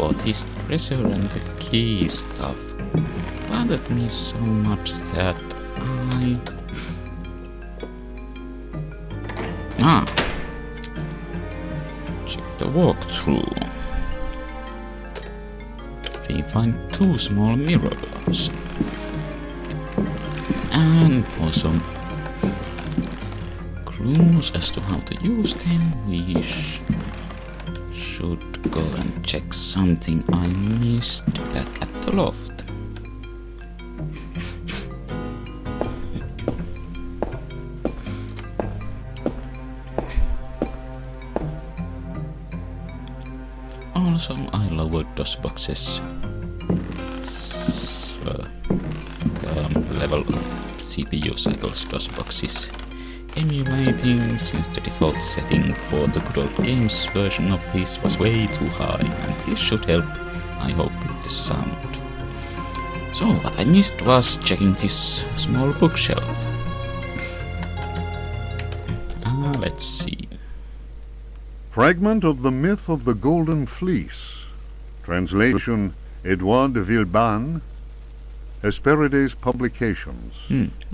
for this treasure and the key stuff bothered me so much that I... Check the walkthrough. We find 2 small mirrors. And for some clues as to how to use them, we should go and check something I missed back at the loft. Also, I lowered those boxes. The level of CPU cycles those boxes. Emulating, since the default setting for the good old games version of this was way too high, and this should help, I hope, with the sound. So, what I missed was checking this small bookshelf. Let's see. Fragment of the Myth of the Golden Fleece. Translation, Edouard de Villeban. Hesperides Publications.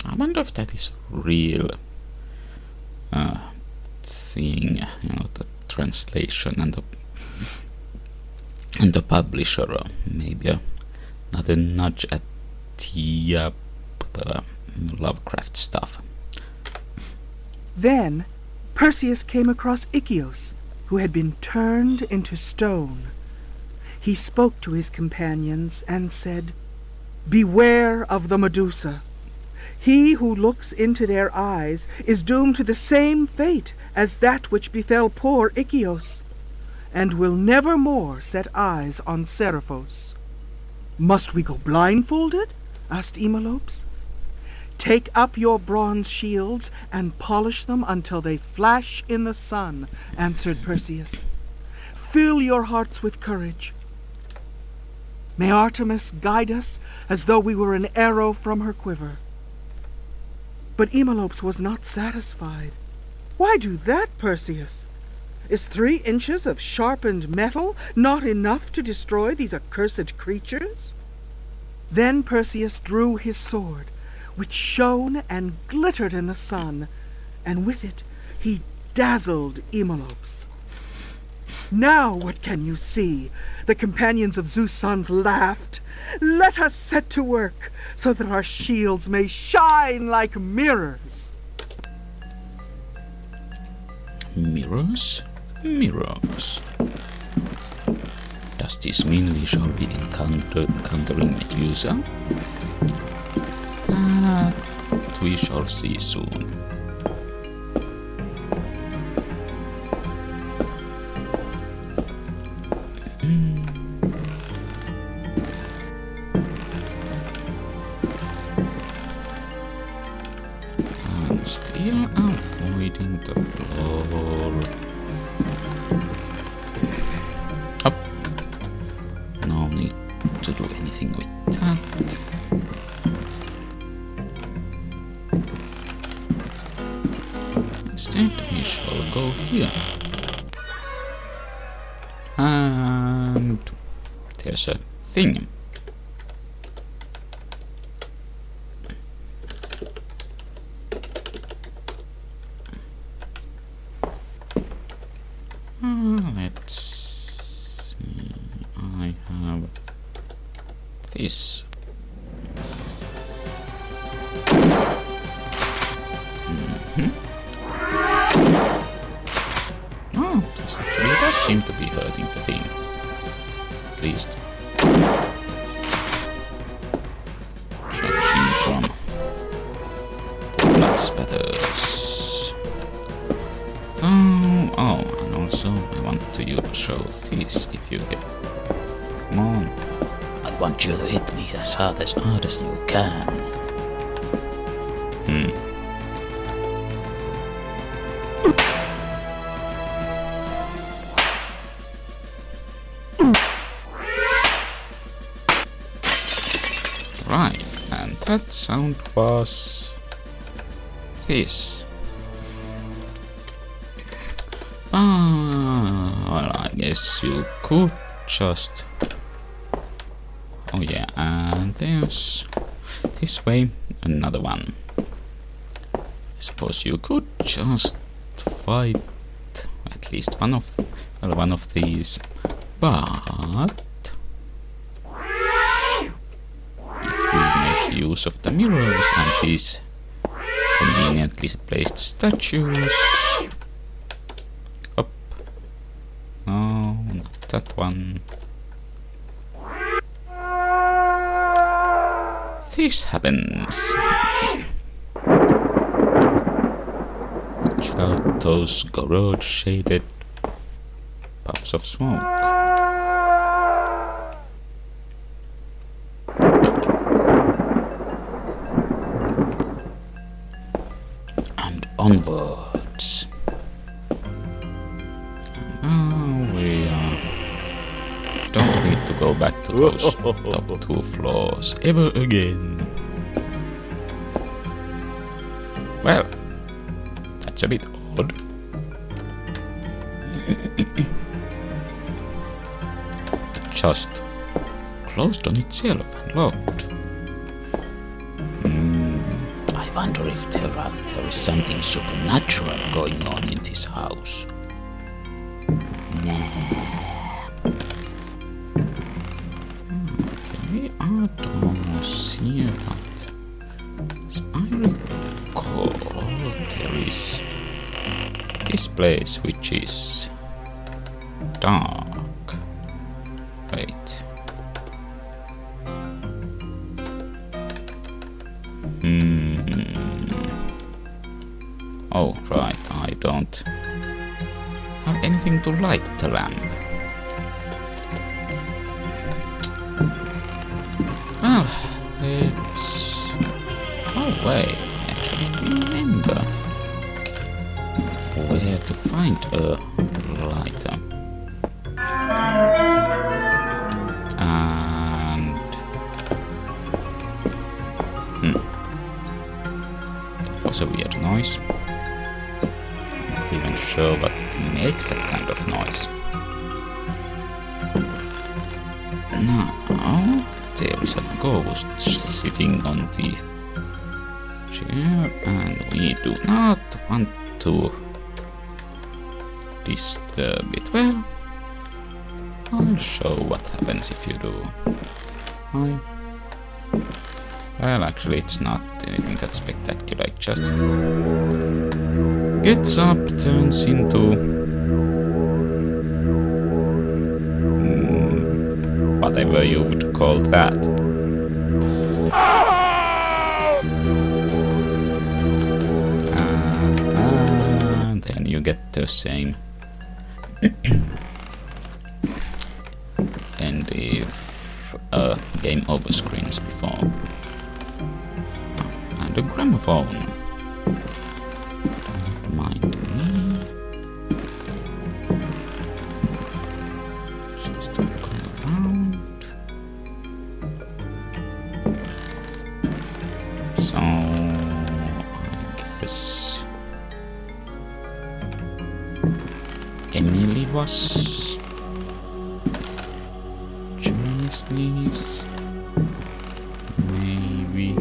I wonder if that is real thing, the translation and the publisher, or maybe another nudge at the Lovecraft stuff. Then Perseus came across Ichios, who had been turned into stone. He spoke to his companions and said, "Beware of the Medusa. He who looks into their eyes is doomed to the same fate as that which befell poor Ichios, and will never more set eyes on Seriphos." "Must we go blindfolded?" asked Emelopes. "Take up your bronze shields and polish them until they flash in the sun," answered Perseus. "Fill your hearts with courage. May Artemis guide us as though we were an arrow from her quiver." But Emelopes was not satisfied. "Why do that, Perseus? Is 3 inches of sharpened metal not enough to destroy these accursed creatures?" Then Perseus drew his sword, which shone and glittered in the sun, and with it he dazzled Emelopes. "Now what can you see?" the companions of Zeus' sons laughed. "Let us set to work, so that our shields may shine like mirrors." Mirrors? Mirrors. Does this mean we shall be encountering Medusa? That we shall see soon. And still avoiding the floor. Up. No need to do anything with that. Instead, we shall go here. And there's a thing. Let's see. I have this. Oh, this actually does seem to be hurting the thing. At least. Judging from the blood spatters. So, oh, and also I want to show this if you get. Come on. I want you to hit me as hard as you can. Right, and that sound was this. Well, I guess you could just... Oh yeah, and there's this way another one. I suppose you could just fight at least one of these, but if we make use of the mirrors and these conveniently placed statues... Up. No, not that one. This happens. Check out those garage shaded puffs of smoke. And onwards. Now we don't need to go back to those top 2 floors ever again. Well, that's a bit odd. Just closed on itself and locked. I wonder if there is something supernatural going on in this house. There are doors here, but as I recall, there is this place which is dark. Wait. Oh, right, I don't have anything to light the lamp. Well, let's... Oh wait, I actually remember where to find a lighter. And... That was a weird noise. Not even sure what makes that kind of noise. Now, there is a ghost sitting on the chair, and we do not want to disturb it. Well, I'll show what happens if you do. Hi. Well, actually, it's not anything that spectacular. It just gets up, turns into whatever you would call that. And then you get the same and the game over screens before. And a gramophone. Don't mind me. Just look around. So I guess Emily was Journey's niece. Maybe.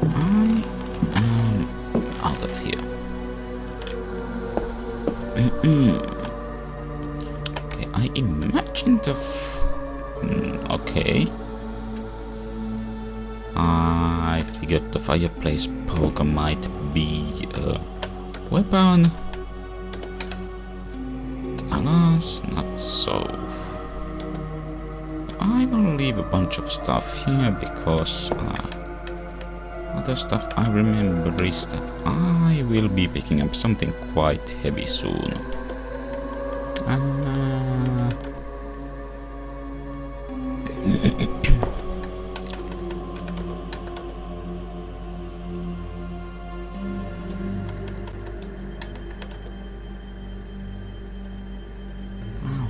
And I am out of here. Okay, I imagine the okay. I figured the fireplace poker might be a weapon. Alas, not so. I will leave a bunch of stuff here because other stuff I remember is that I will be picking up something quite heavy soon.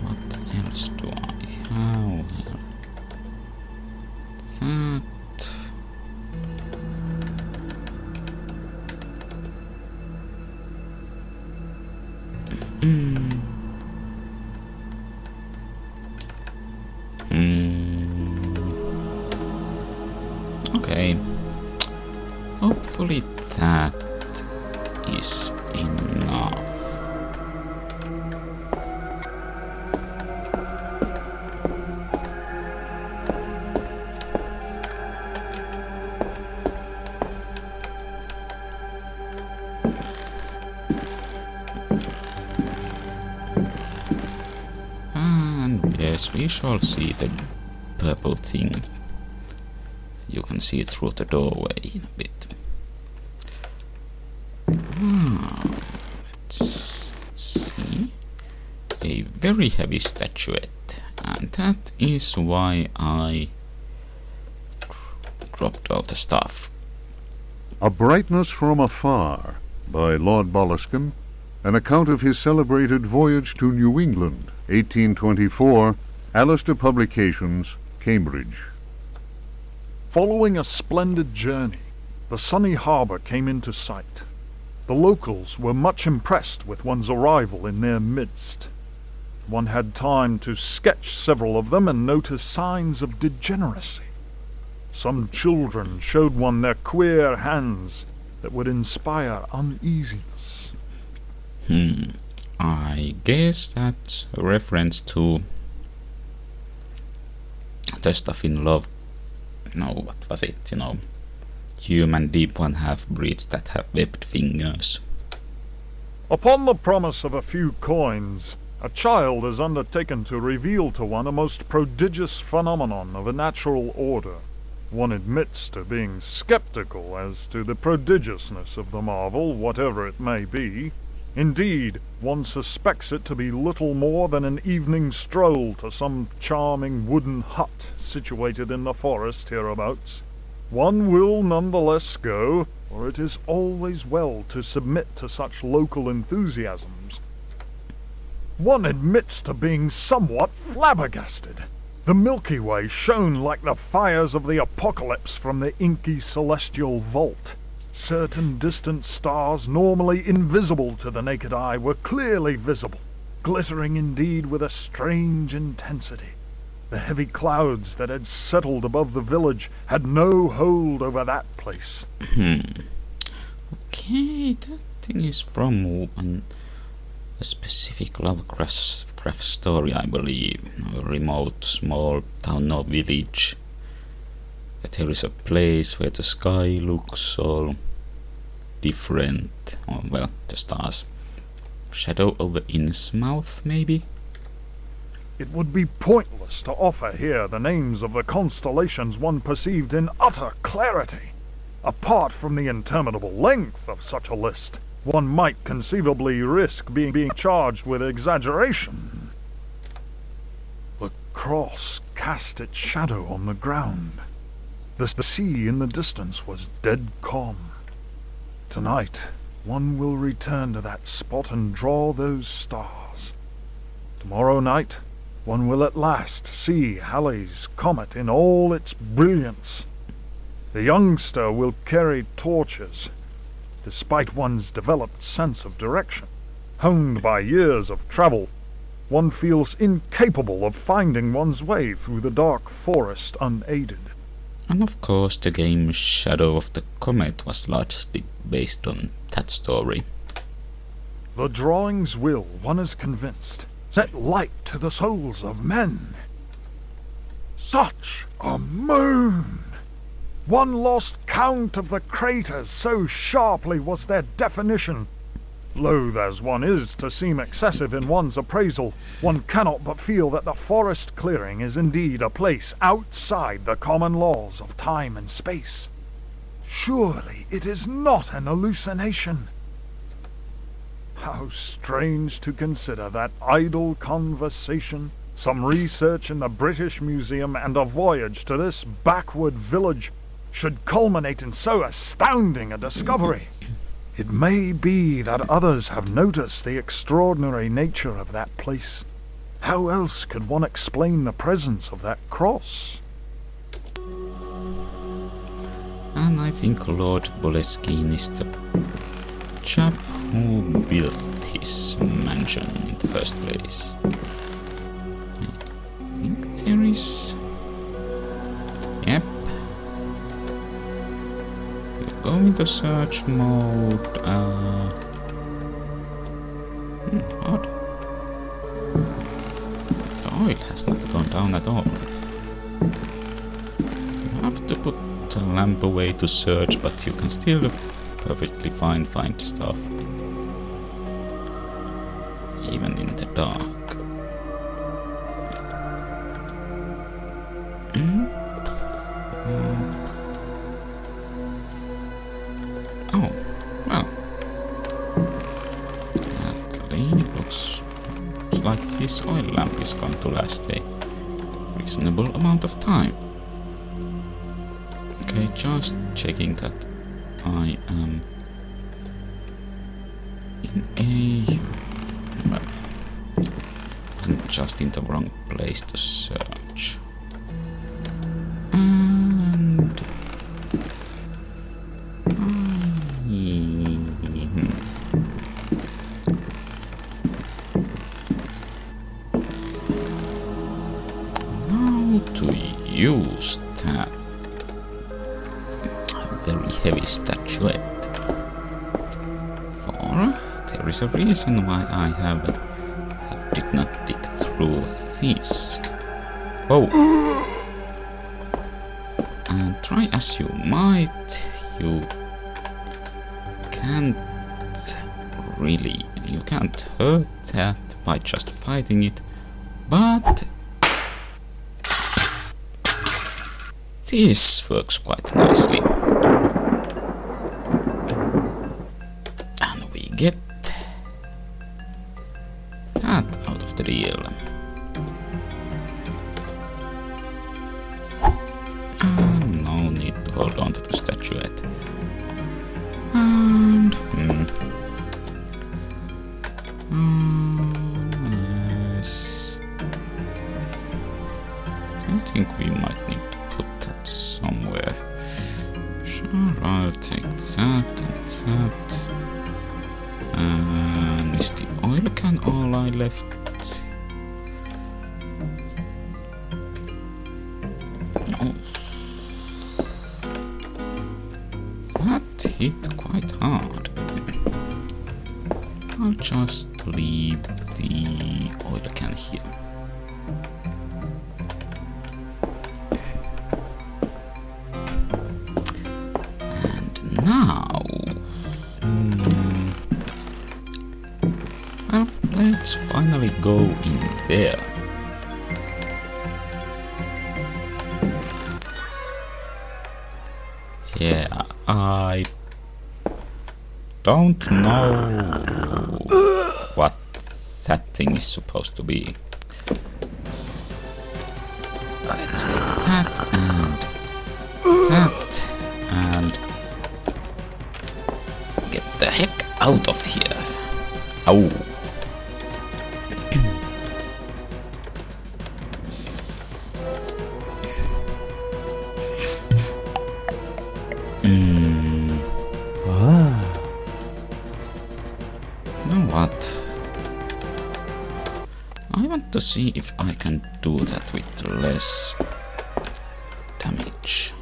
What else do I have? That... Hmm. Okay. Hopefully that is enough. And yes, we shall see the purple thing. You can see it through the doorway in a bit. Let's see. A very heavy statuette, and that is why I dropped all the stuff. A Brightness from Afar by Lord Boleskine, an account of his celebrated voyage to New England, 1824, Alistair Publications, Cambridge. Following a splendid journey, the sunny harbour came into sight. The locals were much impressed with one's arrival in their midst. One had time to sketch several of them and notice signs of degeneracy. Some children showed one their queer hands that would inspire uneasiness. I guess that's a reference to the stuff in Love. No, what was it? Human deep one half-breeds that have webbed fingers. Upon the promise of a few coins, a child is undertaken to reveal to one a most prodigious phenomenon of a natural order. One admits to being skeptical as to the prodigiousness of the marvel, whatever it may be. Indeed, one suspects it to be little more than an evening stroll to some charming wooden hut situated in the forest hereabouts. One will nonetheless go, for it is always well to submit to such local enthusiasms. One admits to being somewhat flabbergasted. The Milky Way shone like the fires of the apocalypse from the inky celestial vault. Certain distant stars, normally invisible to the naked eye, were clearly visible, glittering indeed with a strange intensity. The heavy clouds that had settled above the village had no hold over that place. Okay, that thing is from a specific Lovecraft story, I believe. A remote, small town or village. There is a place where the sky looks all different. Oh, well, the stars. Shadow over Innsmouth, maybe? It would be pointless to offer here the names of the constellations one perceived in utter clarity. Apart from the interminable length of such a list, one might conceivably risk being charged with exaggeration. The cross cast its shadow on the ground. The sea in the distance was dead calm. Tonight, one will return to that spot and draw those stars. Tomorrow night, one will at last see Halley's comet in all its brilliance. The youngster will carry torches, despite one's developed sense of direction. Honed by years of travel, one feels incapable of finding one's way through the dark forest unaided. And of course the game Shadow of the Comet was largely based on that story. The drawings will, one is convinced, set light to the souls of men. Such a moon! One lost count of the craters, so sharply was their definition. Loath as one is to seem excessive in one's appraisal, one cannot but feel that the forest clearing is indeed a place outside the common laws of time and space. Surely it is not an hallucination. How strange to consider that idle conversation, some research in the British Museum, and a voyage to this backward village should culminate in so astounding a discovery. It may be that others have noticed the extraordinary nature of that place. How else could one explain the presence of that cross? And I think Lord Boleskine is the chap who built built his mansion in the first place. I think there is... Yep. We'll go into search mode. Odd. The oil has not gone down at all. You have to put the lamp away to search, but you can still perfectly find stuff. Even in the dark. Oh, well. Actually, looks like this oil lamp is going to last a reasonable amount of time. Okay, just checking that I am in a... well, wasn't just in the wrong place to search. And... how to use that very heavy statuette? For there is a reason why I did not dig through this. Oh! And try as you might, you can't hurt that by just fighting it, but this works quite nicely. And we get that out of the deal. No need to hold on to the statuette. And... yes. I think we might need to put that somewhere. Sure, I'll take that and that. And is the oil can all I left? Oh. That hit quite hard. I'll just leave the oil can here. And now... well, let's finally go in there. Yeah, I don't know what that thing is supposed to be. Let's take that and get the heck out of here. Oh. Know what? I want to see if I can do that with less damage.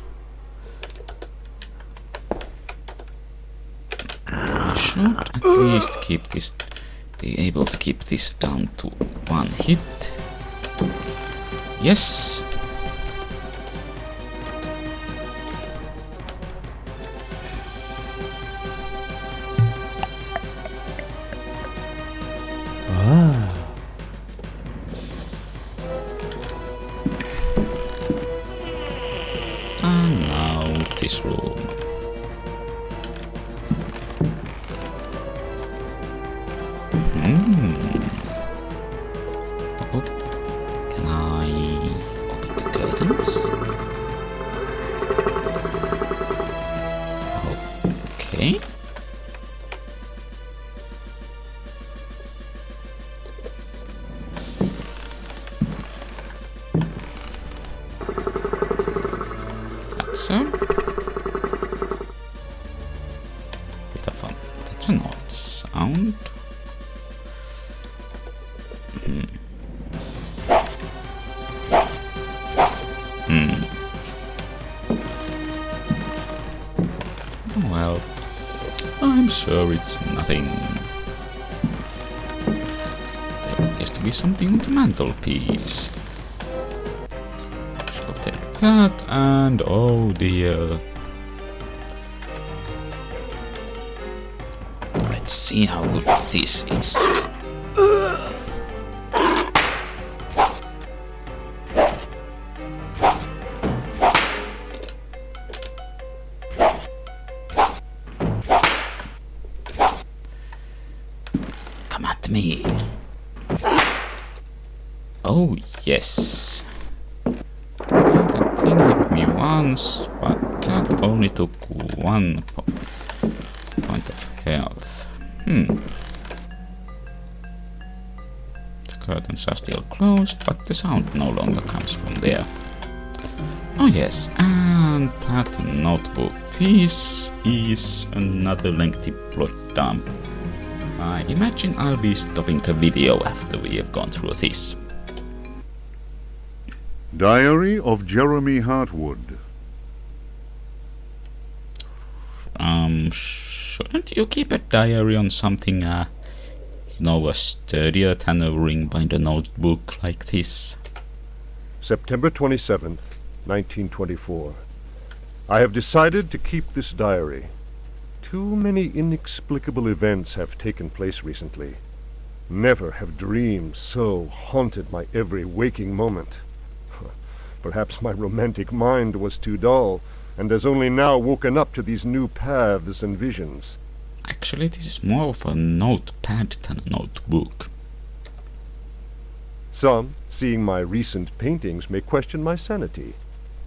I should at least be able to keep this down to one hit. Yes! And now this room. Oh, can I open the curtains? Okay. So, bit of fun. That's an odd sound. Well, I'm sure it's nothing. There appears to be something on the mantelpiece. Shall take that, and oh dear. Let's see how good this is. Come at me. Oh yes. That thing hit me once, but that only took 1 point of health. The curtains are still closed, but the sound no longer comes from there. Oh yes, and that notebook. This is another lengthy plot dump. I imagine I'll be stopping the video after we have gone through this. Diary of Jeremy Hartwood. Shouldn't you keep a diary on something, sturdier than a ring-binder notebook like this? September 27th, 1924. I have decided to keep this diary. Too many inexplicable events have taken place recently. Never have dreams so haunted my every waking moment. Perhaps my romantic mind was too dull, and has only now woken up to these new paths and visions. Actually, this is more of a notepad than a notebook. Some, seeing my recent paintings, may question my sanity.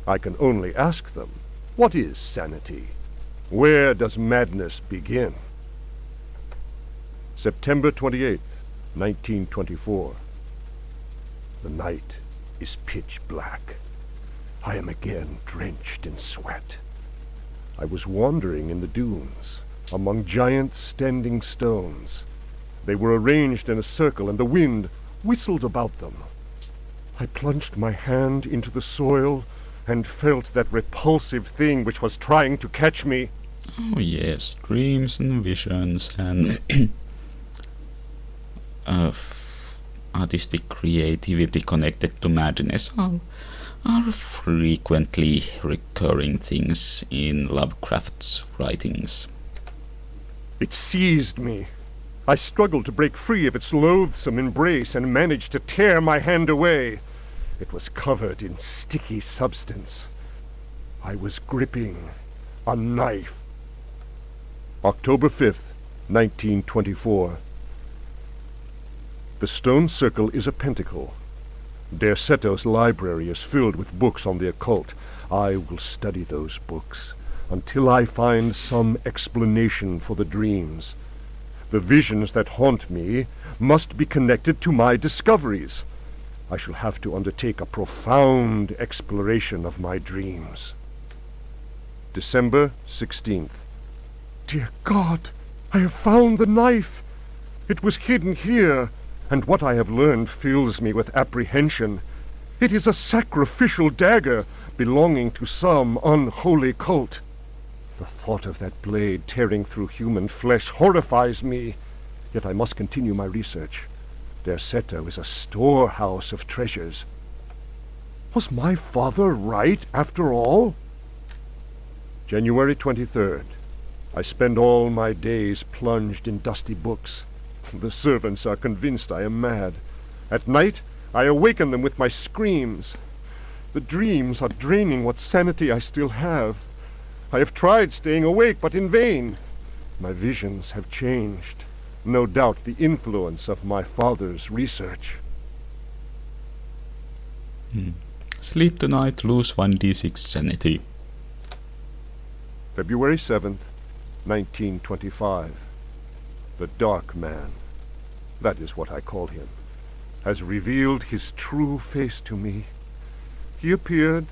I can only ask them, what is sanity? Where does madness begin? September 28th, 1924. The night is pitch black. I am again drenched in sweat. I was wandering in the dunes, among giant standing stones. They were arranged in a circle, and the wind whistled about them. I plunged my hand into the soil and felt that repulsive thing which was trying to catch me. Oh yes, dreams and visions and artistic creativity connected to madness are frequently recurring things in Lovecraft's writings. It seized me. I struggled to break free of its loathsome embrace and managed to tear my hand away. It was covered in sticky substance. I was gripping a knife. October 5th, 1924. The stone circle is a pentacle. Derceto's library is filled with books on the occult. I will study those books until I find some explanation for the dreams. The visions that haunt me must be connected to my discoveries. I shall have to undertake a profound exploration of my dreams. December 16th. Dear God, I have found the knife. It was hidden here, and what I have learned fills me with apprehension. It is a sacrificial dagger belonging to some unholy cult. The thought of that blade tearing through human flesh horrifies me, yet I must continue my research. Derceto is a storehouse of treasures. Was my father right, after all? January 23rd. I spend all my days plunged in dusty books. The servants are convinced I am mad. At night, I awaken them with my screams. The dreams are draining what sanity I still have. I have tried staying awake, but in vain. My visions have changed. No doubt the influence of my father's research. Sleep tonight, lose 1d6 sanity. February 7th, 1925. The Dark Man, that is what I call him, has revealed his true face to me. He appeared,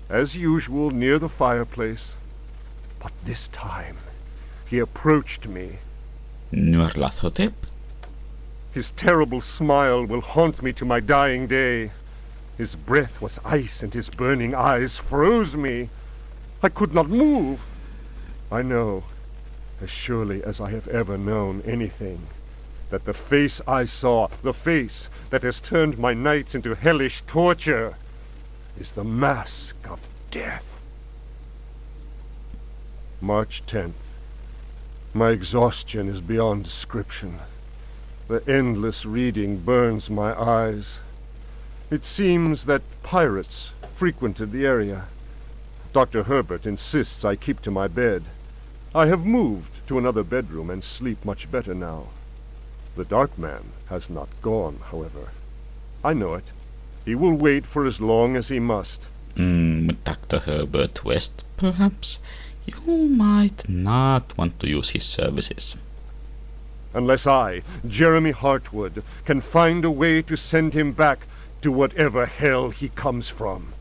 as usual, near the fireplace, but this time he approached me. Nyarlathotep? His terrible smile will haunt me to my dying day. His breath was ice, and his burning eyes froze me. I could not move. I know, as surely as I have ever known anything, that the face I saw, the face that has turned my nights into hellish torture, is the mask of death. March 10th. My exhaustion is beyond description. The endless reading burns my eyes. It seems that pirates frequented the area. Dr. Herbert insists I keep to my bed. I have moved to another bedroom and sleep much better now. The Dark Man has not gone, however. I know it. He will wait for as long as he must. Dr. Herbert West, perhaps? You might not want to use his services. Unless I, Jeremy Hartwood, can find a way to send him back to whatever hell he comes from.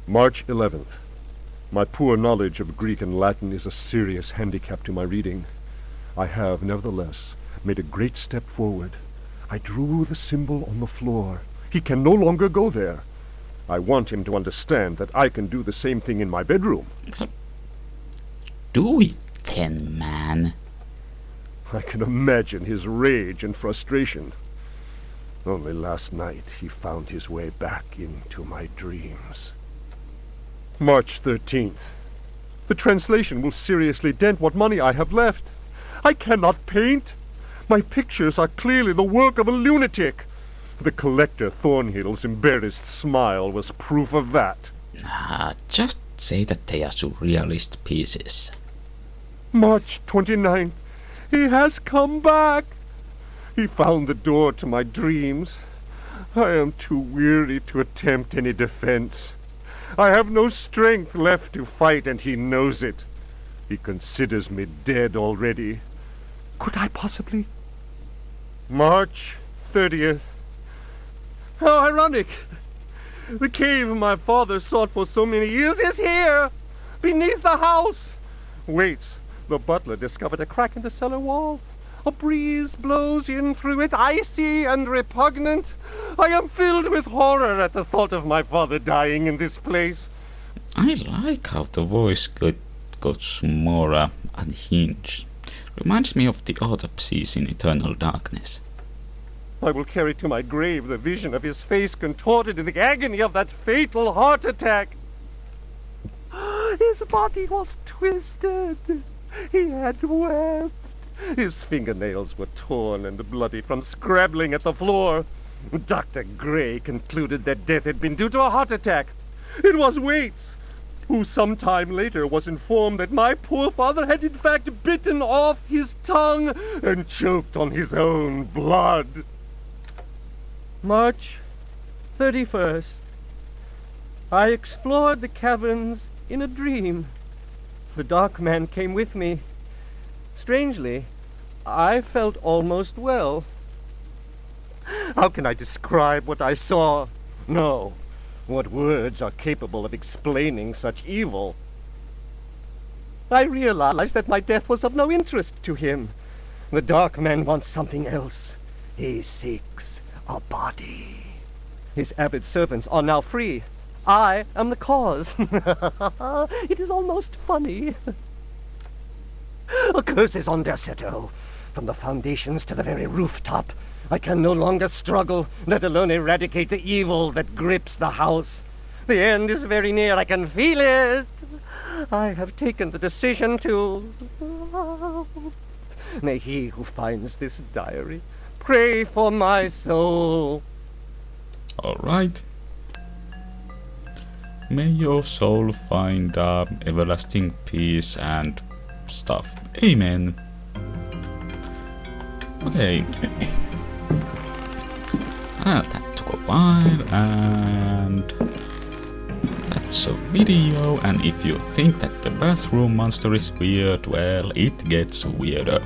March 11th. My poor knowledge of Greek and Latin is a serious handicap to my reading. I have, nevertheless, made a great step forward. I drew the symbol on the floor. He can no longer go there. I want him to understand that I can do the same thing in my bedroom. Do it then, man. I can imagine his rage and frustration. Only last night he found his way back into my dreams. March 13th. The translation will seriously dent what money I have left. I cannot paint. My pictures are clearly the work of a lunatic. The collector Thornhill's embarrassed smile was proof of that. Just say that they are surrealist pieces. March 29th. He has come back. He found the door to my dreams. I am too weary to attempt any defense. I have no strength left to fight, and he knows it. He considers me dead already. Could I possibly? March 30th. How ironic! The cave my father sought for so many years is here, beneath the house. Waits. The butler discovered a crack in the cellar wall. A breeze blows in through it, icy and repugnant. I am filled with horror at the thought of my father dying in this place. I like how the voice goes more unhinged. Reminds me of the autopsies in Eternal Darkness. I will carry to my grave the vision of his face contorted in the agony of that fatal heart attack. His body was twisted. He had wept. His fingernails were torn and bloody from scrabbling at the floor. Dr. Gray concluded that death had been due to a heart attack. It was Waits, who some time later was informed that my poor father had in fact bitten off his tongue and choked on his own blood. March 31st. I explored the caverns in a dream. The Dark Man came with me. Strangely, I felt almost well. How can I describe what I saw? No. What words are capable of explaining such evil? I realized that my death was of no interest to him. The Dark Man wants something else. He seeks a body. His avid servants are now free. I am the cause. It is almost funny. A curse is on Derceto. From the foundations to the very rooftop. I can no longer struggle, let alone eradicate the evil that grips the house. The end is very near. I can feel it. I have taken the decision to... May he who finds this diary pray for my soul. Alright. May your soul find everlasting peace and stuff. Amen. Okay. That took a while, and that's a video. And if you think that the bathroom monster is weird, well, it gets weirder.